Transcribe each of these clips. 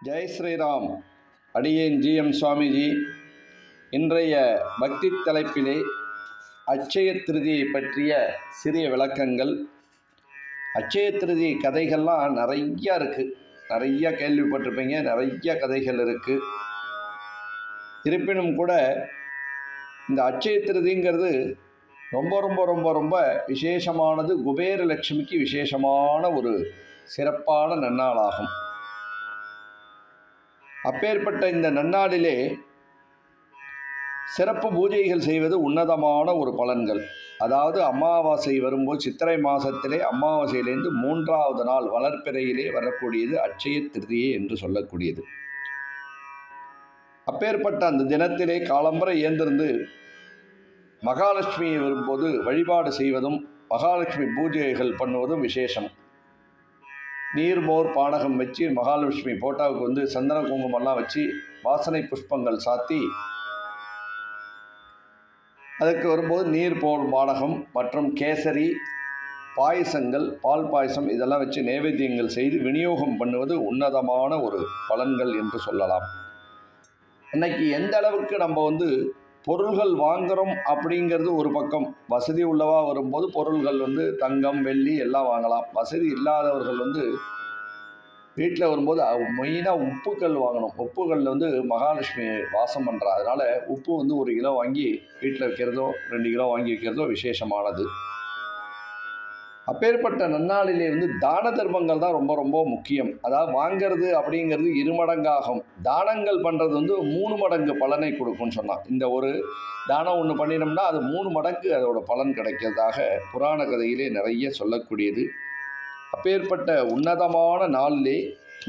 ஜெய் ஸ்ரீராம். அடியேன் ஜிஎம் சுவாமிஜி. இன்றைய பக்தி தலைப்பிலே அட்சய திருதியை பற்றிய சிறிய விளக்கங்கள். அட்சய திருதி கதைகள்லாம் நிறையா இருக்குது, நிறையா கேள்விப்பட்டிருப்பீங்க, நிறைய கதைகள் இருக்குது. இருப்பினும் கூட இந்த அட்சய திருதிங்கிறது ரொம்ப ரொம்ப ரொம்ப ரொம்ப விசேஷமானது. குபேர லட்சுமிக்கு விசேஷமான ஒரு சிறப்பான நன்னாளாகும். அப்பேற்பட்ட இந்த நன்னாளிலே சிறப்பு பூஜைகள் செய்வது உன்னதமான ஒரு பலன்கள். அதாவது அமாவாசை வரும்போது சித்திரை மாதத்திலே அமாவாசையிலேருந்து 3வது நாள் வளர்ப்பிறையிலே வரக்கூடியது அட்சய திருதியை என்று சொல்லக்கூடியது. அப்பேற்பட்ட அந்த தினத்திலே காலம்பரை ஏந்திருந்து மகாலட்சுமி வரும்போது வழிபாடு செய்வதும் மகாலட்சுமி பூஜைகள் பண்ணுவதும் விசேஷம். நீர்மோர் பானகம் வச்சு மகாலட்சுமி போட்டாவுக்கு சந்தன குங்குமம்லாம் வச்சு வாசனை புஷ்பங்கள் சாத்தி அதுக்கு வரும்போது நீர்மோர் பானகம் மற்றும் கேசரி பாயசங்கள், பால் பாயசம் இதெல்லாம் வச்சு நைவேத்தியங்கள் செய்து விநியோகம் பண்ணுவது உன்னதமான ஒரு பலன்கள் என்று சொல்லலாம். இன்னைக்கு எந்த அளவுக்கு நம்ம பொருள்கள் வாங்குகிறோம் அப்படிங்கிறது ஒரு பக்கம். வசதி உள்ளவா வரும்போது பொருள்கள் தங்கம் வெள்ளி எல்லாம் வாங்கலாம். வசதி இல்லாதவர்கள் வீட்டில் வரும்போது மெயினாக உப்புக்கள் வாங்கணும். உப்புகள் மகாலட்சுமி வாசம் பண்ணுறா. அதனால் உப்பு 1 கிலோ வாங்கி வீட்டில் வைக்கிறதோ 2 கிலோ வாங்கி வைக்கிறதோ விசேஷமானது. அப்பேற்பட்ட நன்னாளிலே தான தர்மங்கள் தான் ரொம்ப ரொம்ப முக்கியம். அதாவது வாங்கிறது அப்படிங்கிறது 2 மடங்காகும். தானங்கள் பண்ணுறது 3 மடங்கு பலனை கொடுக்கும்னு சொன்னான். இந்த ஒரு தானம் ஒன்று பண்ணினோம்னா அது 3 மடங்கு அதோட பலன் கிடைக்கிறதாக புராண கதையிலே நிறைய சொல்லக்கூடியது. அப்பேற்பட்ட உன்னதமான நாளிலே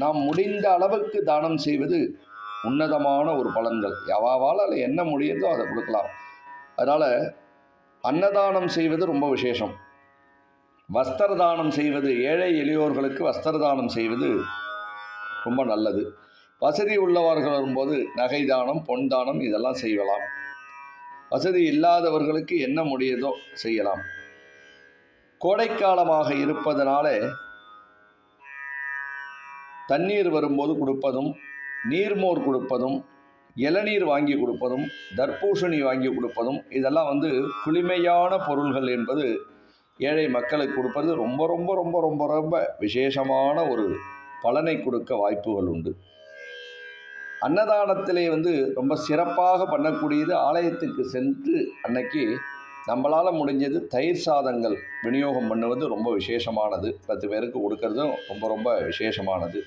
நாம் முடிந்த அளவுக்கு தானம் செய்வது உன்னதமான ஒரு பலன்கள். யாவால் அதில் என்ன முடியுதோ அதை கொடுக்கலாம். அதனால் அன்னதானம் செய்வது ரொம்ப விசேஷம். வஸ்திர தானம் செய்வது, ஏழை எளியோர்களுக்கு வஸ்திர தானம் செய்வது ரொம்ப நல்லது. வசதி உள்ளவர்கள் வரும்போது நகை தானம், பொன் தானம் இதெல்லாம் செய்யலாம். வசதி இல்லாதவர்களுக்கு என்ன முடியுதோ செய்யலாம். கோடைக்காலமாக இருப்பதனால தண்ணீர் வரும்போது கொடுப்பதும், நீர்மோர் கொடுப்பதும், இளநீர் வாங்கி கொடுப்பதும், தர்பூசணி வாங்கி கொடுப்பதும் இதெல்லாம் குளிமையான பொருள்கள் என்பது ஏழை மக்களுக்கு கொடுப்பது ரொம்ப ரொம்ப ரொம்ப ரொம்ப ரொம்ப விசேஷமான ஒரு பலனை கொடுக்க வாய்ப்புகள் உண்டு. அன்னதானத்திலே ரொம்ப சிறப்பாக பண்ணக்கூடியது ஆலயத்துக்கு சென்று அன்னைக்கு நம்மளால் முடிஞ்சது தயிர் சாதங்கள் விநியோகம் பண்ணுவது ரொம்ப விசேஷமானது. 10 பேருக்கு கொடுக்கறதும் ரொம்ப ரொம்ப விசேஷமானது.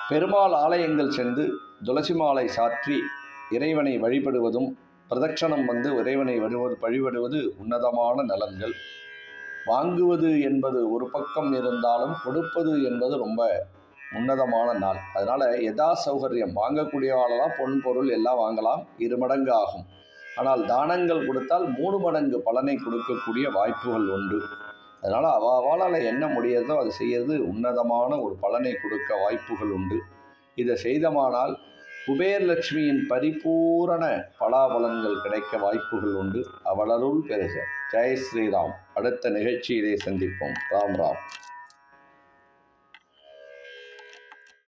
பெருமாள் ஆலயங்கள் சென்று துளசி மாலை சாற்றி இறைவனை வழிபடுவதும், பிரதட்சணம் இறைவனை வழிபடுவது உன்னதமான நலன்கள். வாங்குவது என்பது ஒரு பக்கம் இருந்தாலும் கொடுப்பது என்பது ரொம்ப உன்னதமான நாள். அதனால் யதா சௌகரியம். வாங்கக்கூடியவாளெல்லாம் பொன் பொருள் எல்லாம் வாங்கலாம், 2 மடங்கு ஆகும். ஆனால் தானங்கள் கொடுத்தால் 3 மடங்கு பலனை கொடுக்கக்கூடிய வாய்ப்புகள் உண்டு. அதனால் அவாவால் என்ன முடியறதோ அது செய்கிறது உன்னதமான ஒரு பலனை கொடுக்க வாய்ப்புகள் உண்டு. இதை செய்தமானால் குபேரலட்சுமியின் பரிபூரண பலாபலன்கள் கிடைக்க வாய்ப்புகள் உண்டு. அவளருள் பெறுக. ஜெய் ஸ்ரீராம். அடுத்த நிகழ்ச்சியிலே சந்திப்போம். ராம் ராம்.